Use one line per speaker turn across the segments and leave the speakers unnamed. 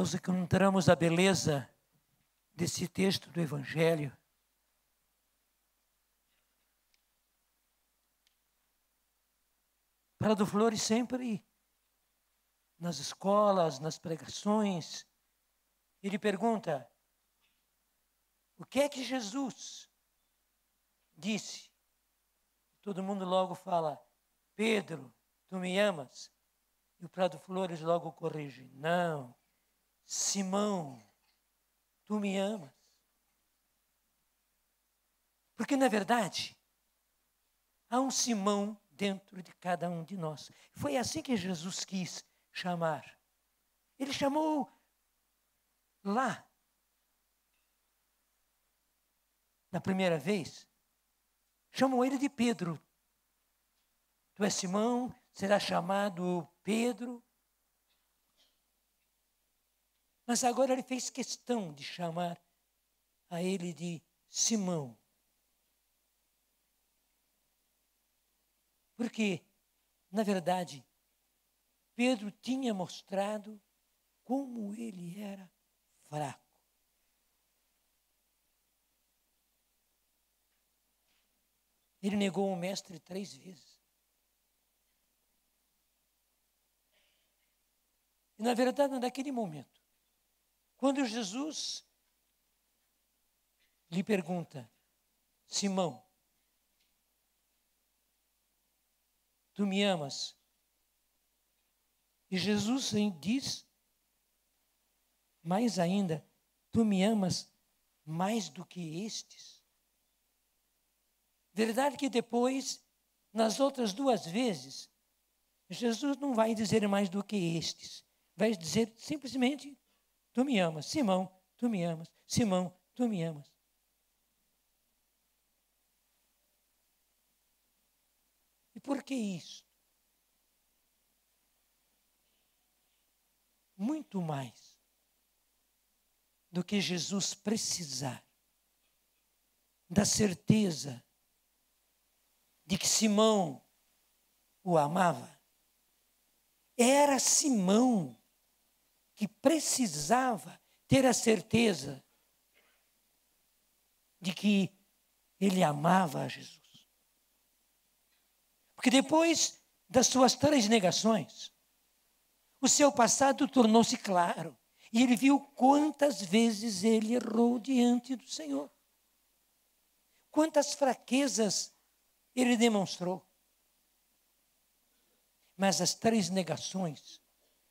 nós encontramos a beleza desse texto do Evangelho. Prado Flores sempre, nas escolas, nas pregações, ele pergunta: o que é que Jesus disse? Todo mundo logo fala: Pedro, tu me amas? E o Prado Flores logo corrige: não, Simão, tu me amas. Porque, na verdade, há um Simão dentro de cada um de nós. Foi assim que Jesus quis chamar. Ele chamou lá, na primeira vez, chamou ele de Pedro. Tu és Simão, será chamado Pedro. Mas agora ele fez questão de chamar a ele de Simão. Porque, na verdade, Pedro tinha mostrado como ele era fraco. Ele negou o mestre 3 vezes. E, na verdade, naquele momento, quando Jesus lhe pergunta: Simão, tu me amas? E Jesus diz, mais ainda, tu me amas mais do que estes? Verdade que depois, nas outras 2 vezes, Jesus não vai dizer mais do que estes. Vai dizer simplesmente: tu me amas. Simão, tu me amas. Simão, tu me amas. E por que isso? Muito mais do que Jesus precisar da certeza de que Simão o amava, era Simão que precisava ter a certeza de que ele amava a Jesus. Porque depois das suas 3 negações, o seu passado tornou-se claro. E ele viu quantas vezes ele errou diante do Senhor. Quantas fraquezas ele demonstrou. Mas as 3 negações,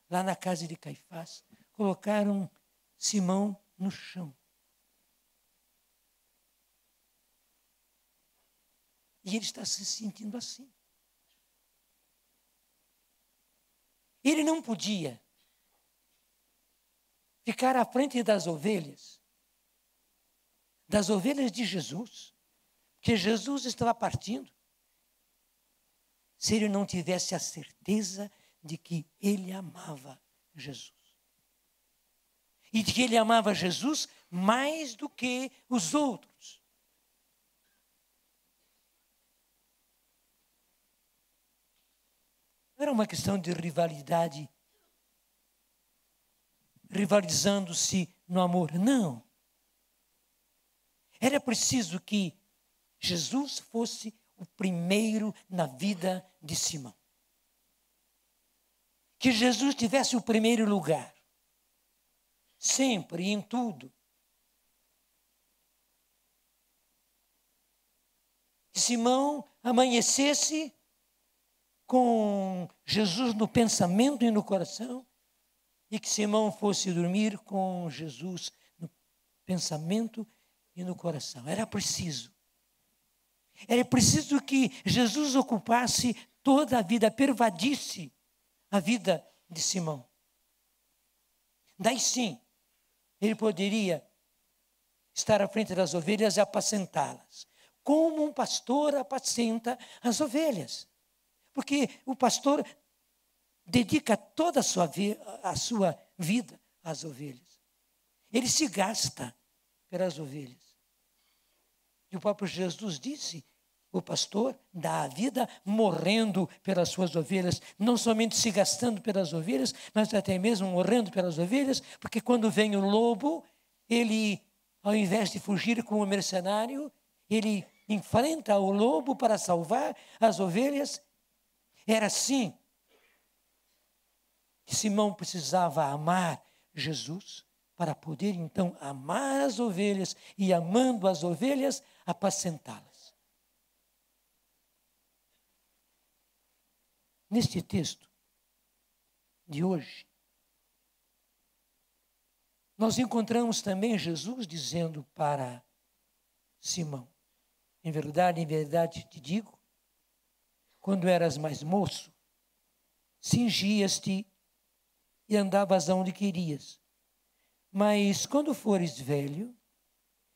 lá na casa de Caifás, colocaram Simão no chão. E ele está se sentindo assim. Ele não podia ficar à frente das ovelhas de Jesus, porque Jesus estava partindo, se ele não tivesse a certeza de que ele amava Jesus. E de que ele amava Jesus mais do que os outros. Não era uma questão de rivalidade, rivalizando-se no amor. Não. Era preciso que Jesus fosse o primeiro na vida de Simão. Que Jesus tivesse o primeiro lugar. Sempre, em tudo. Que Simão amanhecesse com Jesus no pensamento e no coração, e que Simão fosse dormir com Jesus no pensamento e no coração. Era preciso. Era preciso que Jesus ocupasse toda a vida, pervadisse a vida de Simão. Daí sim, ele poderia estar à frente das ovelhas e apacentá-las. Como um pastor apacenta as ovelhas. Porque o pastor dedica toda a sua vida às ovelhas. Ele se gasta pelas ovelhas. E o próprio Jesus disse O pastor dá a vida morrendo pelas suas ovelhas, não somente se gastando pelas ovelhas, mas até mesmo morrendo pelas ovelhas, porque quando vem o lobo, ele, ao invés de fugir como mercenário, ele enfrenta o lobo para salvar as ovelhas. Era assim que Simão precisava amar Jesus para poder então amar as ovelhas e, amando as ovelhas, apacentá-las. Neste texto de hoje, nós encontramos também Jesus dizendo para Simão: em verdade te digo, quando eras mais moço, cingias-te e andavas aonde querias. Mas quando fores velho,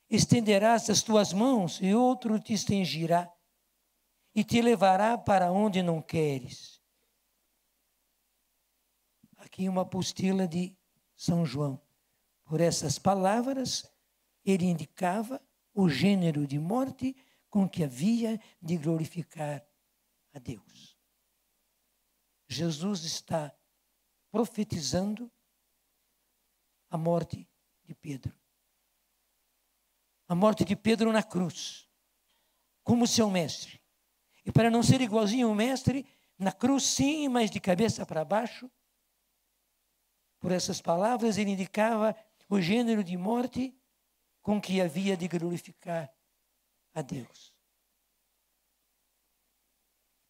estenderás as tuas mãos e outro te cingirá e te levará para onde não queres. Aqui uma apostila de São João. Por essas palavras, ele indicava o gênero de morte com que havia de glorificar a Deus. Jesus está profetizando a morte de Pedro. A morte de Pedro na cruz, como seu mestre. E para não ser igualzinho ao mestre, na cruz sim, mas de cabeça para baixo. Por essas palavras, ele indicava o gênero de morte com que havia de glorificar a Deus.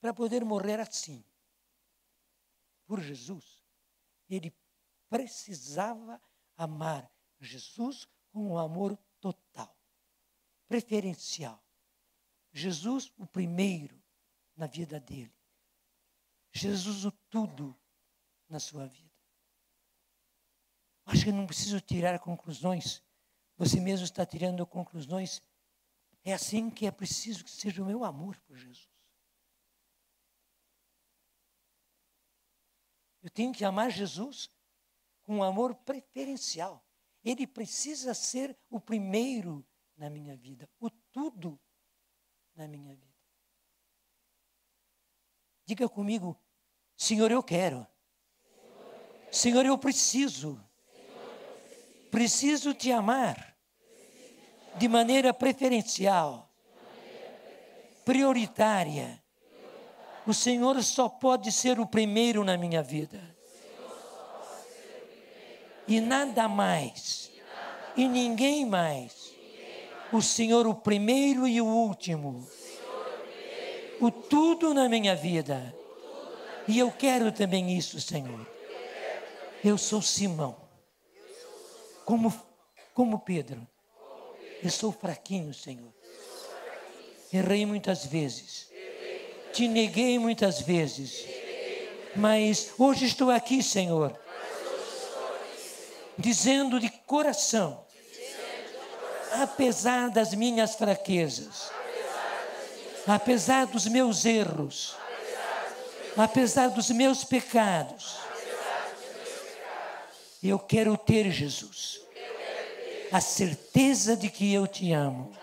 Para poder morrer assim, por Jesus, ele precisava amar Jesus com um amor total, preferencial. Jesus, o primeiro na vida dele. Jesus, o tudo na sua vida. Acho que não preciso tirar conclusões. Você mesmo está tirando conclusões. É assim que é preciso que seja o meu amor por Jesus. Eu tenho que amar Jesus com um amor preferencial. Ele precisa ser o primeiro na minha vida, o tudo na minha vida. Diga comigo: Senhor, eu quero. Senhor, eu preciso. Preciso te amar de maneira preferencial, prioritária. O Senhor só pode ser o primeiro na minha vida. E nada mais. E ninguém mais. O Senhor o primeiro e o último. O tudo na minha vida. E eu quero também isso, Senhor. Eu sou Simão. Como Pedro. Eu sou fraquinho, Senhor. Errei muitas vezes. Te neguei muitas vezes. Mas hoje estou aqui, Senhor. Dizendo de coração. Apesar das minhas fraquezas. Apesar dos meus erros. Apesar dos meus pecados. Eu quero ter, Jesus, a certeza de que eu te amo.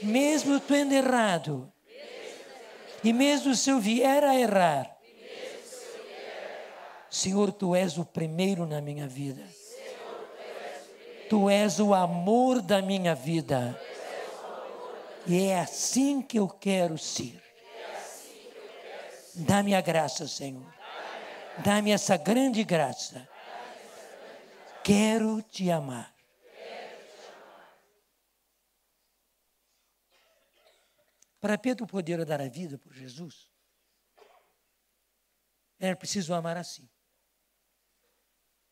Mesmo tendo errado. E mesmo se eu vier a errar. Senhor, Tu és o primeiro na minha vida. Tu és o amor da minha vida. E é assim que eu quero ser. Dá-me a graça, Senhor. Dá-me essa grande graça. Quero te amar. Para Pedro poder dar a vida por Jesus, era preciso amar assim.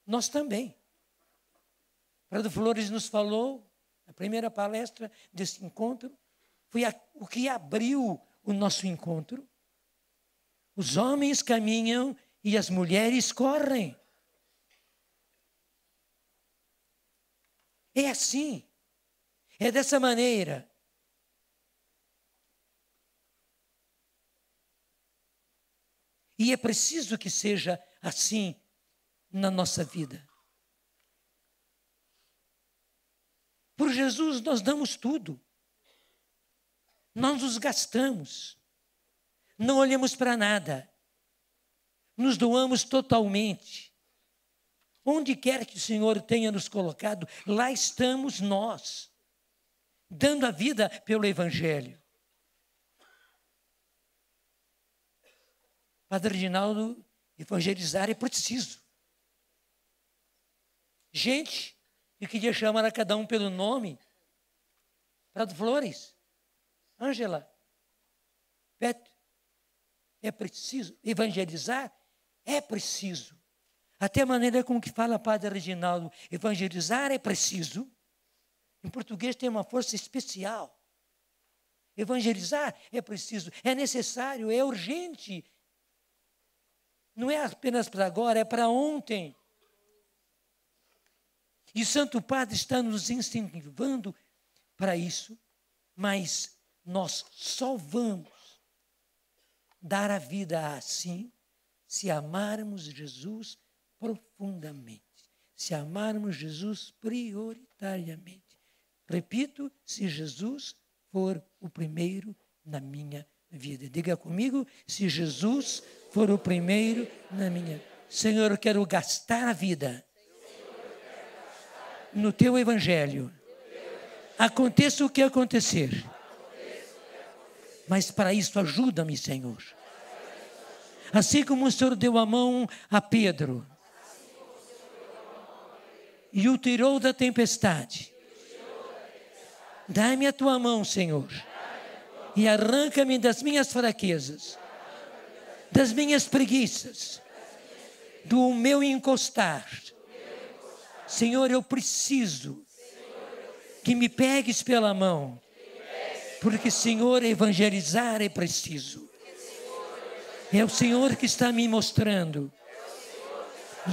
Nós também. Prado Flores nos falou, na primeira palestra desse encontro, foi o que abriu o nosso encontro. Os homens caminham e as mulheres correm. É assim. É dessa maneira. E é preciso que seja assim na nossa vida. Por Jesus nós damos tudo. Nós nos gastamos, não olhamos para nada, nos doamos totalmente. Onde quer que o Senhor tenha nos colocado, lá estamos nós, dando a vida pelo Evangelho. Padre Reginaldo, evangelizar é preciso. Gente, eu queria chamar a cada um pelo nome. Prado Flores, Ângela, Petro, é preciso evangelizar? É preciso. Até a maneira como que fala Padre Reginaldo, evangelizar é preciso. Em português tem uma força especial. Evangelizar é preciso, é necessário, é urgente. Não é apenas para agora, é para ontem. E o Santo Padre está nos incentivando para isso, mas nós só vamos dar a vida assim se amarmos Jesus profundamente, se amarmos Jesus prioritariamente. Repito, se Jesus for o primeiro na minha vida. Diga comigo, se Jesus for o primeiro na minha. Senhor, eu quero gastar a vida no teu Evangelho. Aconteça o que acontecer. Mas para isso ajuda-me, Senhor. Assim como o Senhor deu a mão a Pedro e o tirou da tempestade. Dai-me a tua mão, Senhor, e arranca-me das minhas fraquezas, das minhas preguiças, do meu encostar. Senhor, eu preciso que me pegues pela mão, porque, Senhor, evangelizar é preciso. É o Senhor que está me mostrando,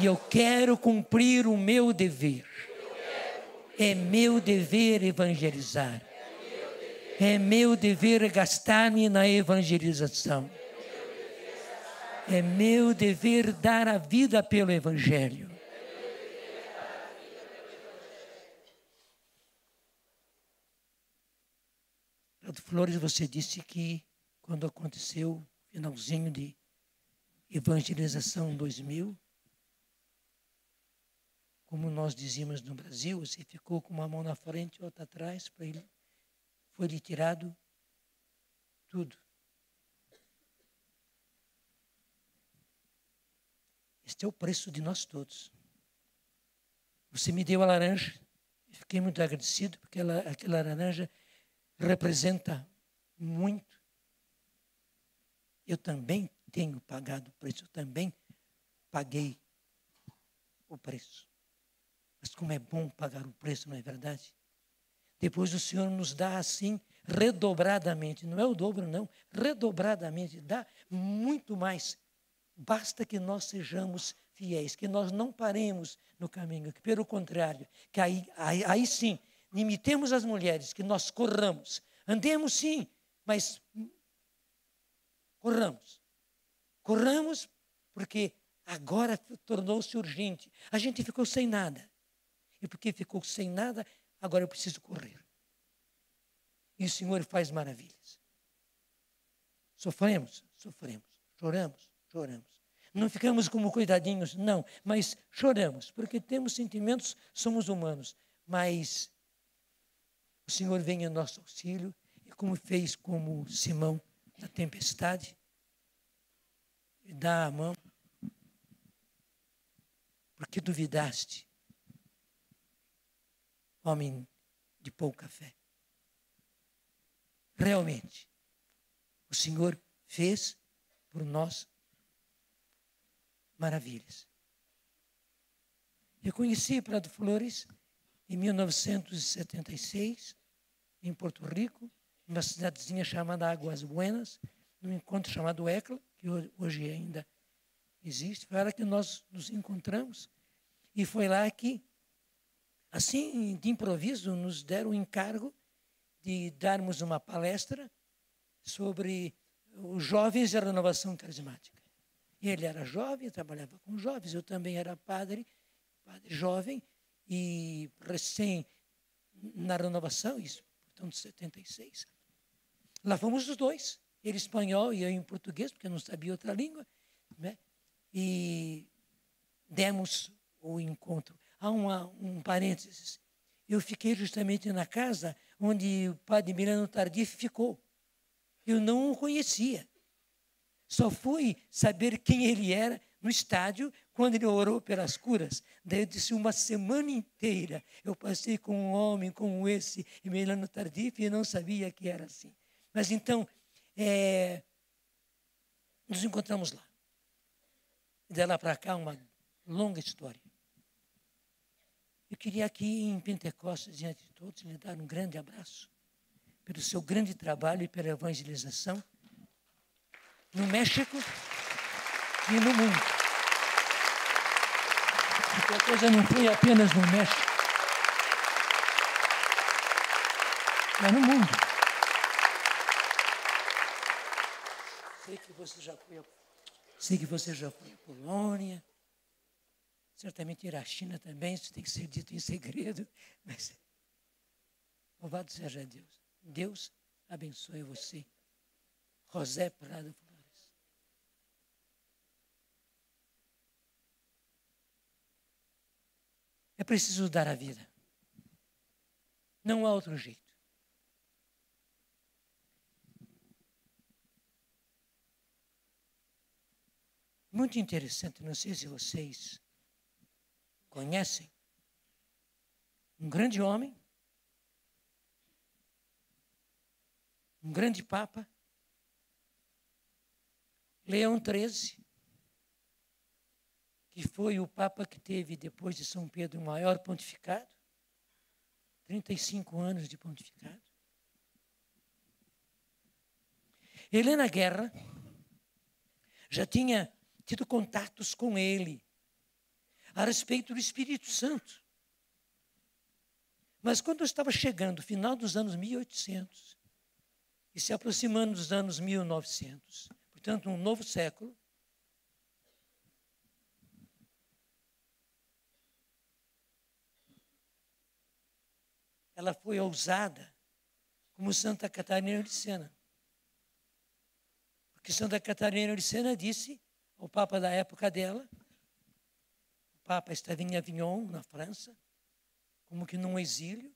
e eu quero cumprir o meu dever. É meu dever evangelizar. É meu dever gastar-me na evangelização. É meu dever dar a vida pelo Evangelho. Prado Flores, você disse que quando aconteceu o finalzinho de evangelização 2000, como nós dizíamos no Brasil, você ficou com uma mão na frente e outra atrás, foi-lhe tirado tudo. Este é o preço de nós todos. Você me deu a laranja, fiquei muito agradecido, porque aquela laranja representa muito. Eu também tenho pagado o preço, eu também paguei o preço. Mas como é bom pagar o preço, não é verdade? Depois o Senhor nos dá assim, redobradamente. Não é o dobro, não. Redobradamente. Dá muito mais. Basta que nós sejamos fiéis, que nós não paremos no caminho, que pelo contrário, que aí sim, imitemos as mulheres, que nós corramos. Andemos sim, mas corramos. Corramos porque agora tornou-se urgente. A gente ficou sem nada. E porque ficou sem nada, agora eu preciso correr. E o Senhor faz maravilhas. Sofremos, choramos. Não ficamos como coitadinhos, não, mas choramos, porque temos sentimentos, somos humanos. Mas o Senhor vem em nosso auxílio, e como fez como Simão na tempestade, e dá a mão, porque duvidaste, homem de pouca fé. Realmente, o Senhor fez por nós maravilhas. Eu conheci Prado Flores em 1976, em Porto Rico, numa cidadezinha chamada Águas Buenas, num encontro chamado ECLA, que hoje ainda existe. Foi lá que nós nos encontramos, e foi lá que, assim, de improviso, nos deram o encargo de darmos uma palestra sobre os jovens e a renovação carismática. Ele era jovem, trabalhava com jovens, eu também era padre jovem, e recém na renovação, isso, portanto, 76. Lá fomos os dois, ele espanhol e eu em português, porque eu não sabia outra língua, né? E demos o encontro. Há um parênteses. Eu fiquei justamente na casa onde o padre Milano Tardif ficou. Eu não o conhecia. Só fui saber quem ele era no estádio quando ele orou pelas curas. Daí eu disse, uma semana inteira eu passei com um homem como esse, Milano Tardif, e não sabia que era assim. Mas então, nos encontramos lá. De lá para cá, uma longa história. Eu queria aqui em Pentecostes, diante de todos, lhe dar um grande abraço pelo seu grande trabalho e pela evangelização no México e no mundo. Porque a coisa não foi apenas no México, mas no mundo. Sei que você já foi à Polônia. Certamente ir à China também, isso tem que ser dito em segredo. Mas louvado seja Deus. Deus abençoe você. José Prado Flores. É preciso dar a vida. Não há outro jeito. Muito interessante, não sei se vocês conhecem, um grande homem, um grande Papa, Leão XIII, que foi o Papa que teve, depois de São Pedro, o maior pontificado, 35 anos de pontificado. Helena Guerra já tinha tido contatos com ele a respeito do Espírito Santo. Mas quando eu estava chegando, final dos anos 1800, e se aproximando dos anos 1900, portanto, um novo século, ela foi ousada como Santa Catarina de Sena. Porque Santa Catarina de Sena disse ao Papa da época dela, o Papa estava em Avignon, na França, como que num exílio,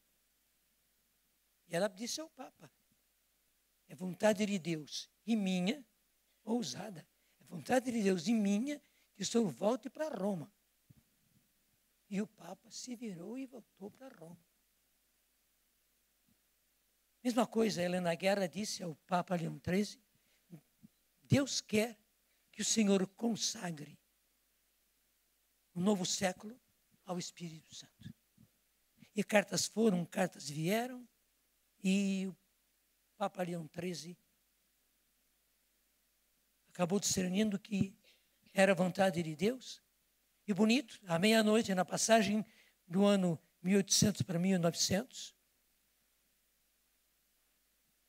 e ela disse ao Papa, é vontade de Deus e minha, ousada, é vontade de Deus e minha que o senhor volte para Roma. E o Papa se virou e voltou para Roma. Mesma coisa, Helena Guerra disse ao Papa Leão XIII, Deus quer que o Senhor consagre o novo século ao Espírito Santo. E cartas foram, cartas vieram, e o Papa Leão XIII acabou discernindo que era vontade de Deus. E bonito, à meia-noite, na passagem do ano 1800 para 1900,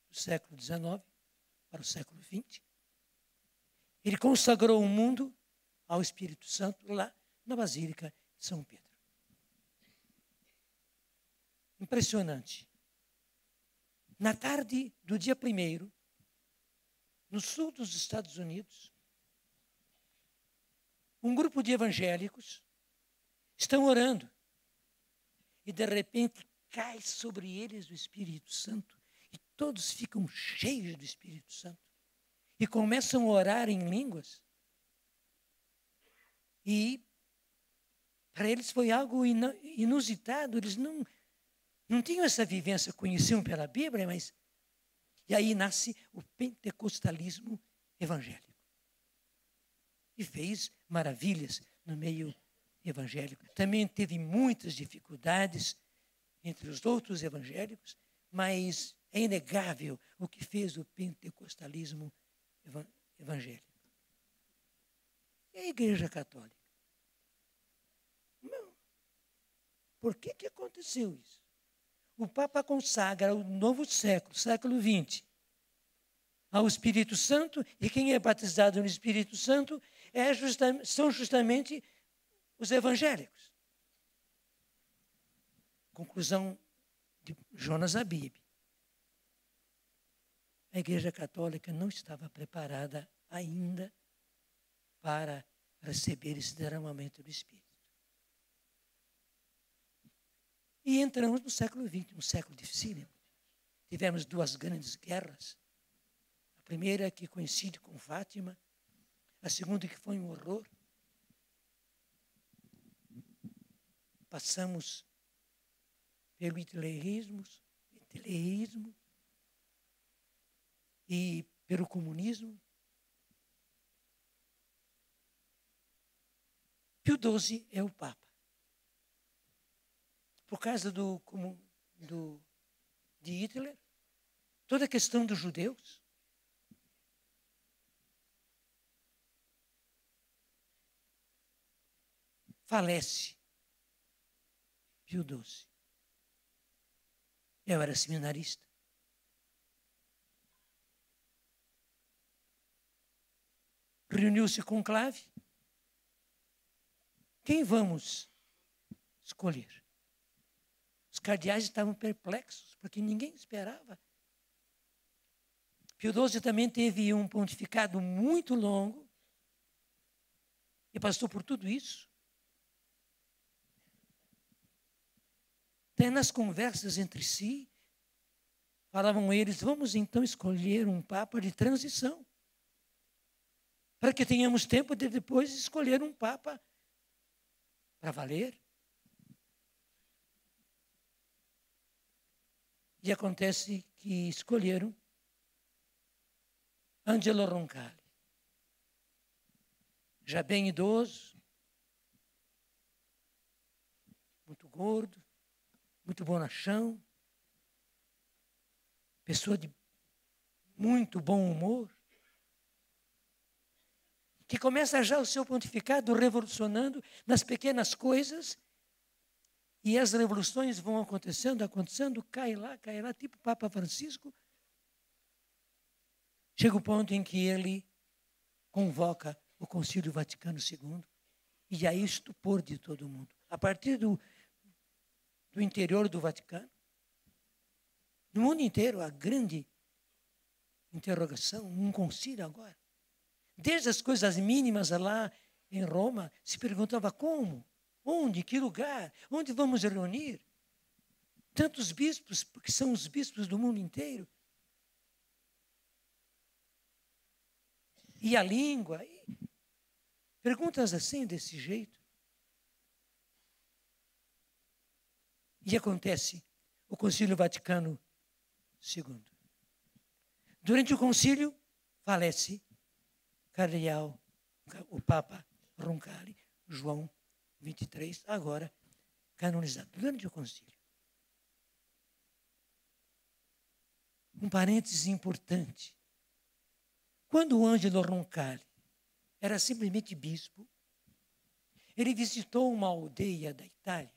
do século XIX para o século XX, ele consagrou o mundo ao Espírito Santo lá na Basílica de São Pedro. Impressionante. Na tarde do dia 1º, no sul dos Estados Unidos, um grupo de evangélicos estão orando e de repente cai sobre eles o Espírito Santo e todos ficam cheios do Espírito Santo e começam a orar em línguas. E para eles foi algo inusitado, eles não tinham essa vivência, conheciam pela Bíblia, mas... E aí nasce o pentecostalismo evangélico. E fez maravilhas no meio evangélico. Também teve muitas dificuldades entre os outros evangélicos, mas é inegável o que fez o pentecostalismo evangélico. E a Igreja Católica? Não. Por que aconteceu isso? O Papa consagra o novo século, século XX, ao Espírito Santo, e quem é batizado no Espírito Santo são justamente os evangélicos. Conclusão de Jonas Abib. a Igreja Católica não estava preparada ainda para receber esse derramamento do Espírito. E entramos no século XX, um século dificílimo. Tivemos 2 grandes guerras. A primeira que coincide com Fátima, a segunda que foi um horror. Passamos pelo hitlerismo e pelo comunismo. Pio XII é o Papa. Por causa de Hitler, toda a questão dos judeus. Falece Pio XII. Eu era seminarista. Reuniu-se com conclave. Quem vamos escolher? Os cardeais estavam perplexos, porque ninguém esperava. Pio XII também teve um pontificado muito longo e passou por tudo isso. Até nas conversas entre si, falavam eles, vamos então escolher um papa de transição, para que tenhamos tempo de depois escolher um papa para valer. E acontece que escolheram Angelo Roncalli, já bem idoso, muito gordo, muito bonachão, pessoa de muito bom humor, que começa já o seu pontificado revolucionando nas pequenas coisas, e as revoluções vão acontecendo, cai lá, tipo Papa Francisco. Chega o ponto em que ele convoca o Concílio Vaticano II, e aí estupor de todo mundo. A partir do interior do Vaticano, no mundo inteiro, a grande interrogação, um concílio agora. Desde as coisas mínimas lá em Roma, se perguntava como, onde, que lugar, onde vamos reunir? Tantos bispos, porque são os bispos do mundo inteiro. E a língua, perguntas assim, desse jeito. E acontece o Concílio Vaticano II. Durante o concílio, falece cardeal, o Papa Roncalli, João 23, agora canonizado, durante o concílio. Um parêntese importante. Quando o Angelo Roncalli era simplesmente bispo, ele visitou uma aldeia da Itália,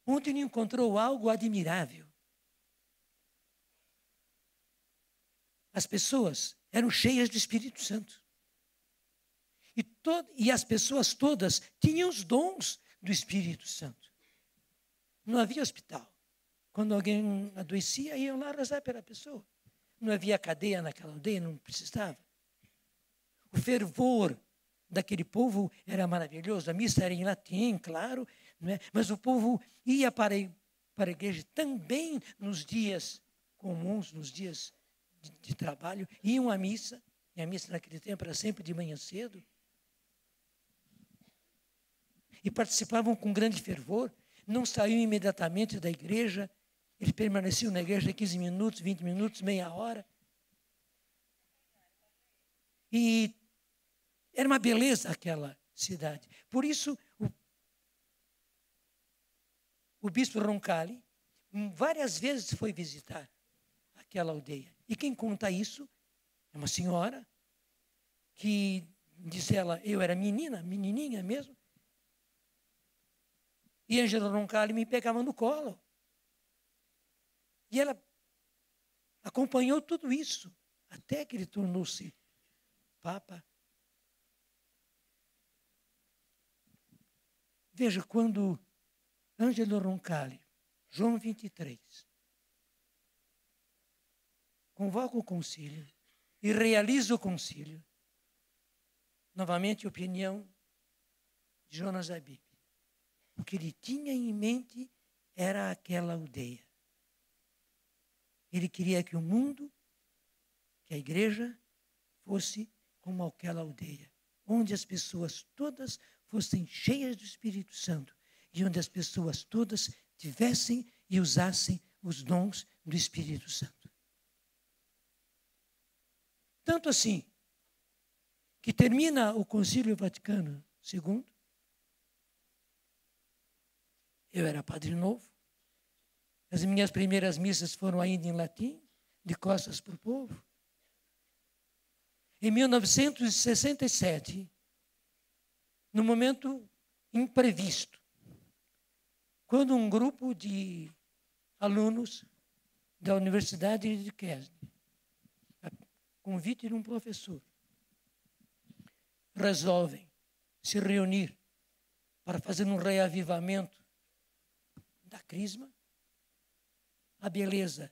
onde ele encontrou algo admirável. As pessoas eram cheias do Espírito Santo. E as pessoas todas tinham os dons do Espírito Santo. Não havia hospital. Quando alguém adoecia, iam lá rezar pela pessoa. Não havia cadeia naquela aldeia, não precisava. O fervor daquele povo era maravilhoso. A missa era em latim, claro, não é? Mas o povo ia para a igreja também nos dias comuns, nos dias de trabalho, iam à missa, e a missa naquele tempo era sempre de manhã cedo, e participavam com grande fervor, não saíam imediatamente da igreja, eles permaneciam na igreja 15 minutos, 20 minutos, meia hora. E era uma beleza aquela cidade. Por isso, o bispo Roncalli várias vezes foi visitar aquela aldeia. E quem conta isso é uma senhora que, diz ela, eu era menininha mesmo, e Angelo Roncalli me pegava no colo. E ela acompanhou tudo isso, até que ele tornou-se Papa. Veja, quando Angelo Roncalli, João 23, convoca o concílio e realiza o concílio. Novamente, a opinião de Jonas Abib. O que ele tinha em mente era aquela aldeia. Ele queria que o mundo, que a igreja, fosse como aquela aldeia, onde as pessoas todas fossem cheias do Espírito Santo e onde as pessoas todas tivessem e usassem os dons do Espírito Santo. Tanto assim, que termina o Concílio Vaticano II, eu era padre novo, as minhas primeiras missas foram ainda em latim, de costas para o povo. Em 1967, no momento imprevisto, quando um grupo de alunos da Universidade de Kesne, a convite de um professor, resolvem se reunir para fazer um reavivamento da crisma, a beleza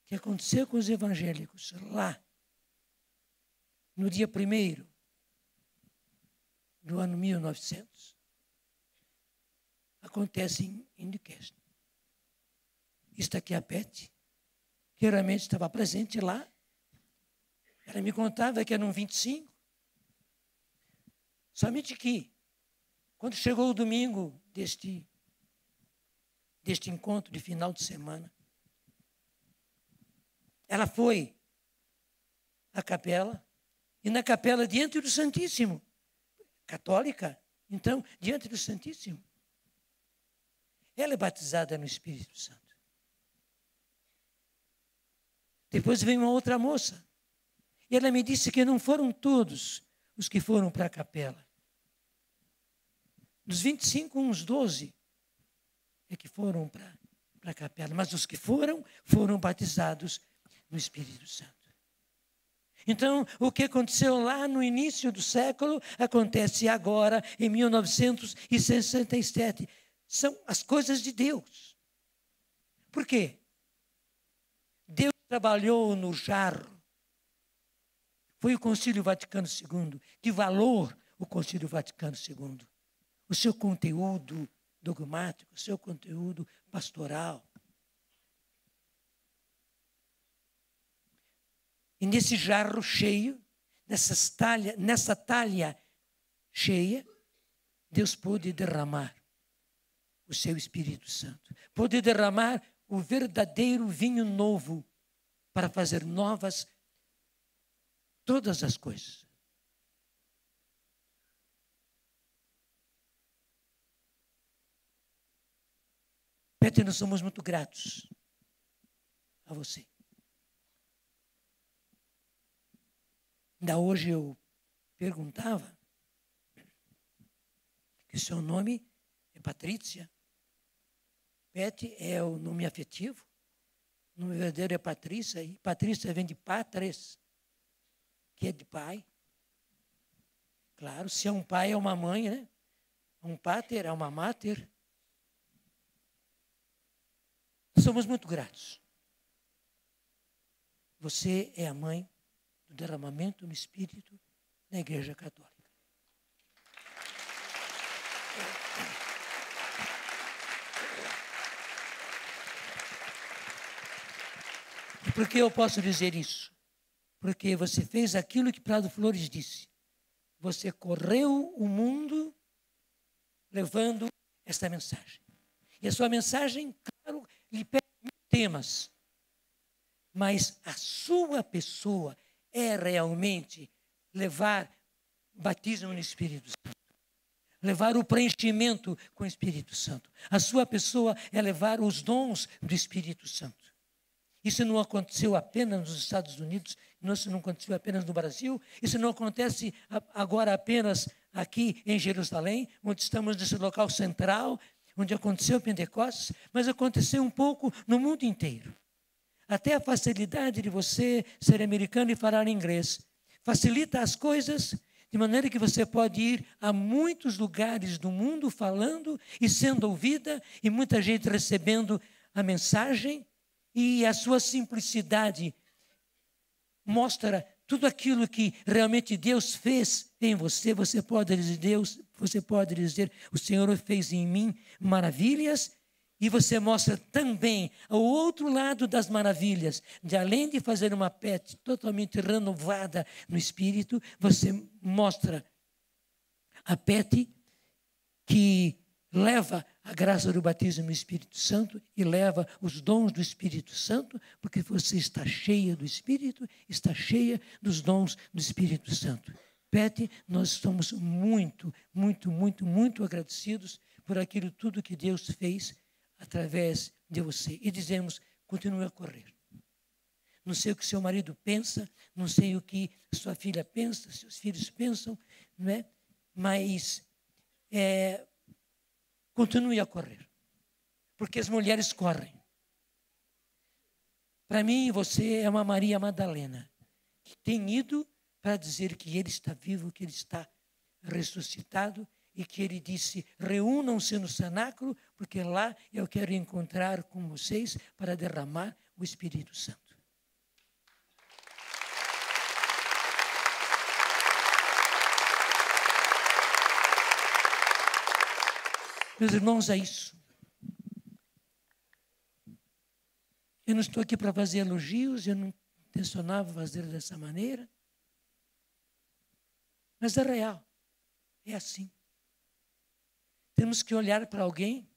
que aconteceu com os evangélicos lá, no dia 1º do ano 1900, acontece em Duquesne. Isto aqui é a Pete, que realmente estava presente lá. Ela me contava que eram 25. Somente que, quando chegou o domingo deste encontro de final de semana, ela foi à capela, e na capela, diante do Santíssimo, católica, então, diante do Santíssimo, ela é batizada no Espírito Santo. Depois veio uma outra moça, e ela me disse que não foram todos os que foram para a capela. Dos 25, uns 12 é que foram para a capela, mas os que foram batizados no Espírito Santo. Então, o que aconteceu lá no início do século, acontece agora, em 1967. São as coisas de Deus. Por quê? Deus trabalhou no jarro. Foi o Concílio Vaticano II. De valor, o Concílio Vaticano II. O seu conteúdo dogmático, o seu conteúdo pastoral. E nesse jarro cheio, nessa talha cheia, Deus pôde derramar o seu Espírito Santo. Pôde derramar o verdadeiro vinho novo para fazer novas todas as coisas. Peter, nós somos muito gratos a você. Ainda hoje eu perguntava que o seu nome é Patrícia. Pet é o nome afetivo. O nome verdadeiro é Patrícia. E Patrícia vem de patres, que é de pai. Claro, se é um pai, é uma mãe, né? Um pater é uma mater. Somos muito gratos. Você é a mãe do derramamento no Espírito na Igreja Católica. E por que eu posso dizer isso? Porque você fez aquilo que Prado Flores disse. Você correu o mundo levando esta mensagem. E a sua mensagem, claro, lhe pede temas. Mas a sua pessoa é realmente levar batismo no Espírito Santo. Levar o preenchimento com o Espírito Santo. A sua pessoa é levar os dons do Espírito Santo. Isso não aconteceu apenas nos Estados Unidos, isso não aconteceu apenas no Brasil, isso não acontece agora apenas aqui em Jerusalém, onde estamos nesse local central, onde aconteceu o Pentecostes, mas aconteceu um pouco no mundo inteiro. Até a facilidade de você ser americano e falar inglês facilita as coisas de maneira que você pode ir a muitos lugares do mundo falando e sendo ouvida e muita gente recebendo a mensagem e a sua simplicidade mostra tudo aquilo que realmente Deus fez em você, você pode dizer, o Senhor fez em mim maravilhas, e você mostra também o outro lado das maravilhas, de além de fazer uma pet totalmente renovada no Espírito, você mostra a pet que leva a graça do batismo no Espírito Santo e leva os dons do Espírito Santo, porque você está cheia do Espírito, está cheia dos dons do Espírito Santo. Pet, nós estamos muito, muito, muito, muito agradecidos por aquilo tudo que Deus fez através de você. E dizemos, continue a correr. Não sei o que seu marido pensa, não sei o que sua filha pensa, seus filhos pensam, não é? Mas continue a correr. Porque as mulheres correm. Para mim, você é uma Maria Madalena, que tem ido para dizer que ele está vivo, que ele está ressuscitado, e que ele disse, reúnam-se no cenáculo, porque lá eu quero encontrar com vocês para derramar o Espírito Santo. Meus irmãos, é isso. Eu não estou aqui para fazer elogios, eu não intencionava fazer dessa maneira, mas é real, é assim. Temos que olhar para alguém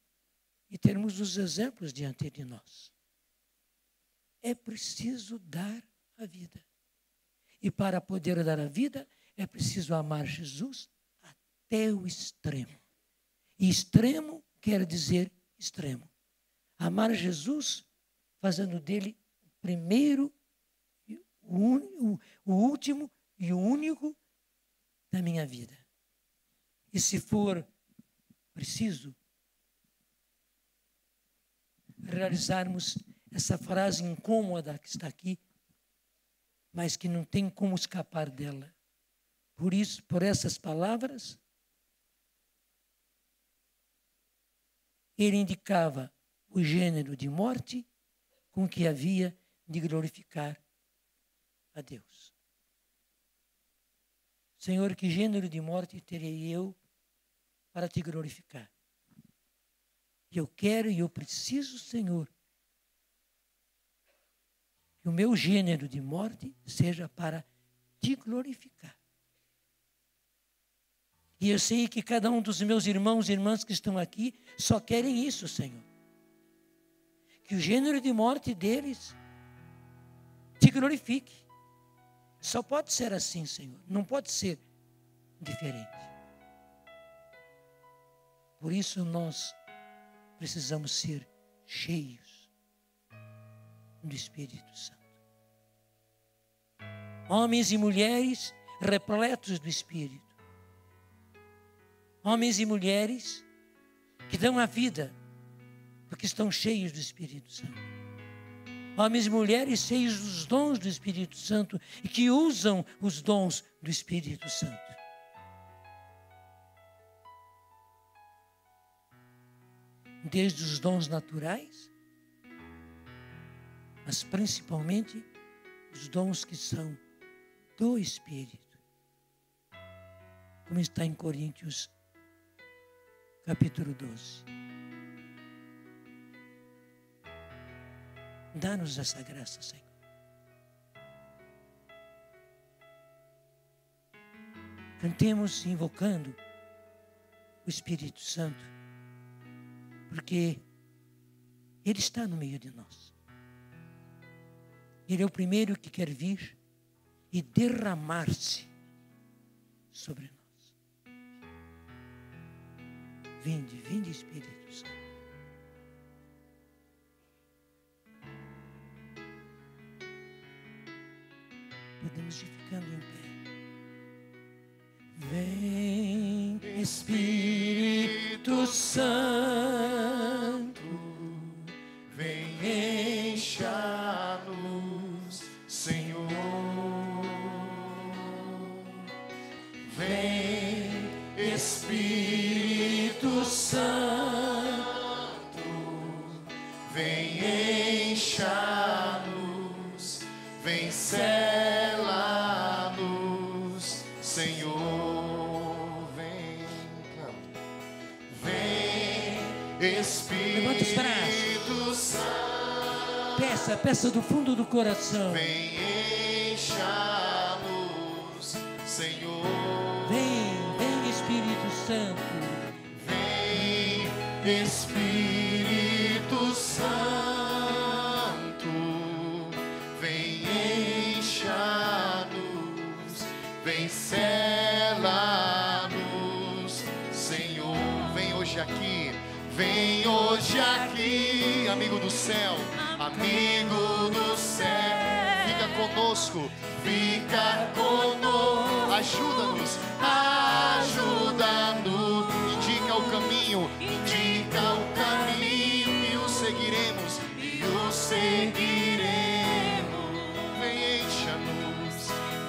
e termos os exemplos diante de nós. É preciso dar a vida. E para poder dar a vida, é preciso amar Jesus até o extremo. E extremo quer dizer extremo. Amar Jesus fazendo dele o primeiro, o último e o único da minha vida. E se for preciso realizarmos essa frase incômoda que está aqui, mas que não tem como escapar dela. Por isso, por essas palavras, ele indicava o gênero de morte com que havia de glorificar a Deus. Senhor, que gênero de morte terei eu para te glorificar? Eu quero e eu preciso, Senhor, que o meu gênero de morte seja para te glorificar. E eu sei que cada um dos meus irmãos e irmãs que estão aqui só querem isso, Senhor. Que o gênero de morte deles te glorifique. Só pode ser assim, Senhor. Não pode ser diferente. Por isso nós precisamos ser cheios do Espírito Santo. Homens e mulheres repletos do Espírito. Homens e mulheres que dão a vida porque estão cheios do Espírito Santo. Homens e mulheres cheios dos dons do Espírito Santo e que usam os dons do Espírito Santo. Desde os dons naturais, mas principalmente os dons que são do Espírito. Como está em Coríntios, capítulo 12. Dá-nos essa graça, Senhor. Cantemos invocando o Espírito Santo, porque Ele está no meio de nós. Ele é o primeiro que quer vir e derramar-se sobre nós. Vinde, vinde, Espírito Santo. Podemos ir ficando em pé. Vem, Espírito Santo,
vem encha-nos, Senhor. Vem, Espírito Santo, vem encha-nos. vem sela-nos, Senhor, vem,
Levanta os
Espírito
Santo. Peça do fundo do coração.
Vem, encha-nos, Senhor.
Vem, Espírito Santo.
Vem, Espírito Santo. Vem, encha-nos. Vem, sela-nos, Senhor. Vem hoje aqui. Vem hoje aqui, amigo do céu. Amigo do céu, fica conosco, ajuda-nos, indica o caminho e o seguiremos,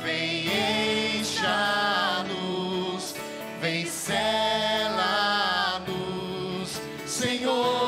vem encha-nos, vem sela-nos, Senhor.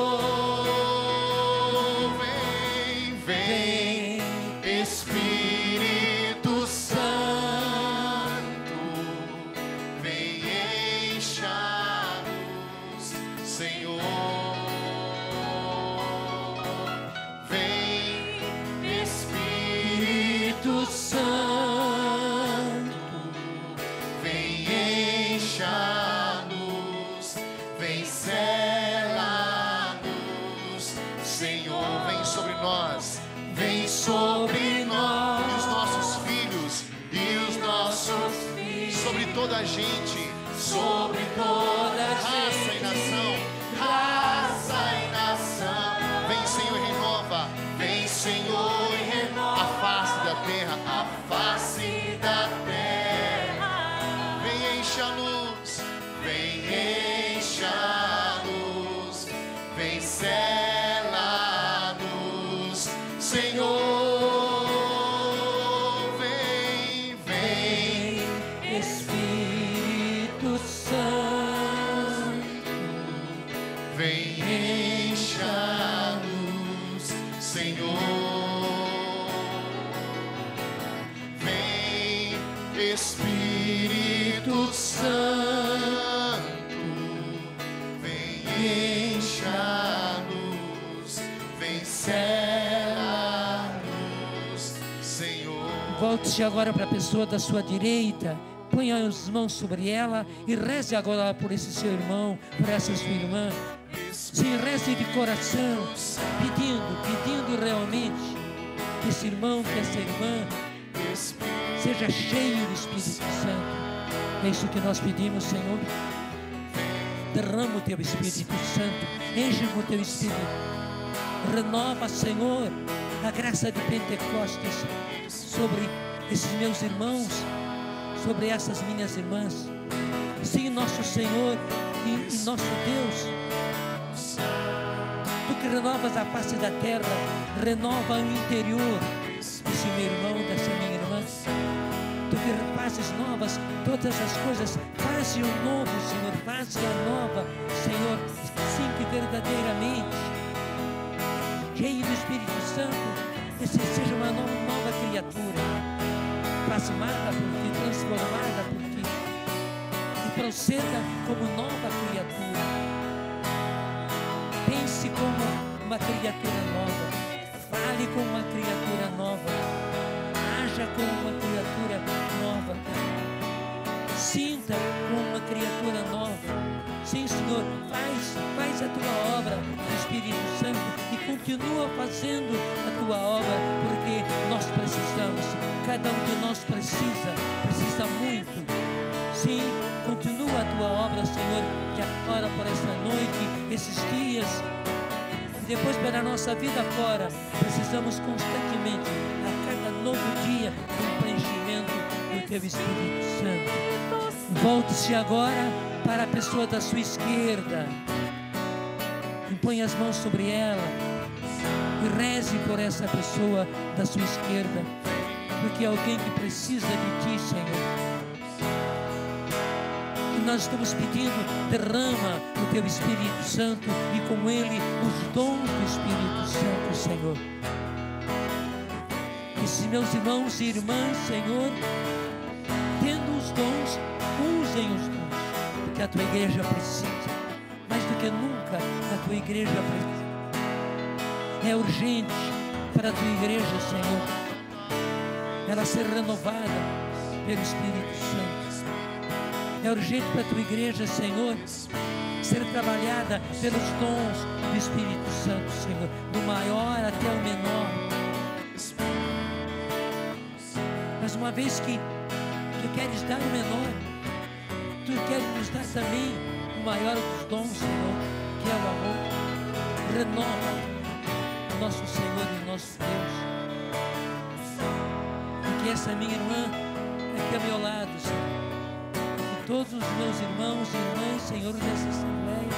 Toda a gente, sobre toda a raça e nação, vem Senhor e renova, a face da terra, vem encha-nos, vem sela-nos, Senhor. Espírito Santo, vem encha-nos, vem sela-nos, Senhor.
Volte-se agora para a pessoa da sua direita, ponha as mãos sobre ela e reze agora por esse seu irmão, por essa sua irmã. Sim, reze de coração, pedindo realmente que esse irmão, que essa irmã seja cheio do Espírito Santo. É isso que nós pedimos, Senhor. Derrama o Teu Espírito Santo, enche com o Teu Espírito. Renova, Senhor, a graça de Pentecostes sobre esses meus irmãos, sobre essas minhas irmãs. Sim, nosso Senhor e nosso Deus. Tu que renovas a face da terra, renova o interior desse meu irmão, dessa minha irmã. Tu que fazes novas todas as coisas, faze o novo, Senhor, faze a nova, Senhor, sim, que verdadeiramente, cheio do Espírito Santo, esse seja uma nova criatura, plasmada por Ti, transformada por Ti, e proceda como nova criatura. Pense como uma criatura nova, fale como uma criatura nova, haja como uma criatura nova, sinta como uma criatura nova. Sim, Senhor, faz a Tua obra, Espírito Santo, e continua fazendo a Tua obra, porque nós precisamos, cada um de nós precisa muito. Sim, continua a Tua obra, Senhor, que agora por esta noite, esses dias, e depois pela nossa vida fora, precisamos constantemente, a cada novo dia, um preenchimento do Teu Espírito Santo. Volte-se agora para a pessoa da sua esquerda, impõe as mãos sobre ela e reze por essa pessoa da sua esquerda, porque é alguém que precisa de Ti, Senhor. E nós estamos pedindo, derrama o Teu Espírito Santo e com ele os dons do Espírito Santo, Senhor. Esses meus irmãos e irmãs, Senhor, tendo os dons, usem os dons, porque a tua igreja precisa, mais do que nunca a tua igreja precisa. É urgente para a tua igreja, Senhor, ela ser renovada pelo Espírito Santo. É urgente para a tua igreja, Senhor, ser trabalhada pelos dons do Espírito Santo, Senhor, do maior até o menor. Mas uma vez que tu queres dar o menor, tu queres nos dar também o maior dos dons, Senhor, que é o amor. Renova o nosso Senhor e o nosso Deus. Porque essa minha irmã aqui ao meu lado, Senhor, e todos os meus irmãos e irmãs, Senhor, nessa assembleia,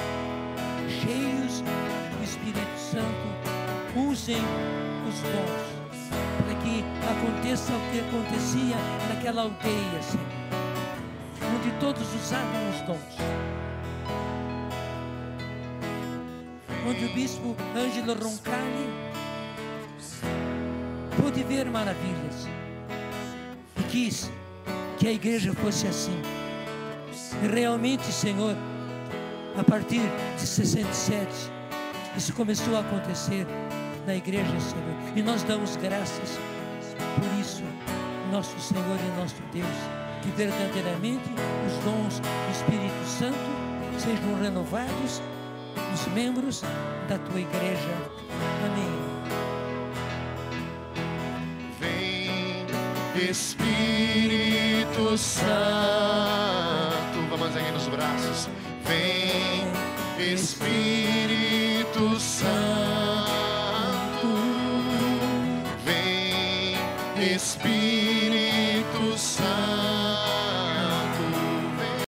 cheios do Espírito Santo, usem os dons, para que aconteça o que acontecia naquela aldeia, Senhor, onde todos usavam os dons, onde o bispo Ângelo Roncalli pôde ver maravilhas e quis que a igreja fosse assim. E realmente, Senhor, a partir de 67, isso começou a acontecer na igreja, Senhor, e nós damos graças por isso, nosso Senhor e nosso Deus, que verdadeiramente os dons do Espírito Santo sejam renovados nos membros da tua igreja. Amém.
Vem, Espírito Santo, vamos erguer nos braços. Vem, Espírito Santo, vem, Espírito Santo.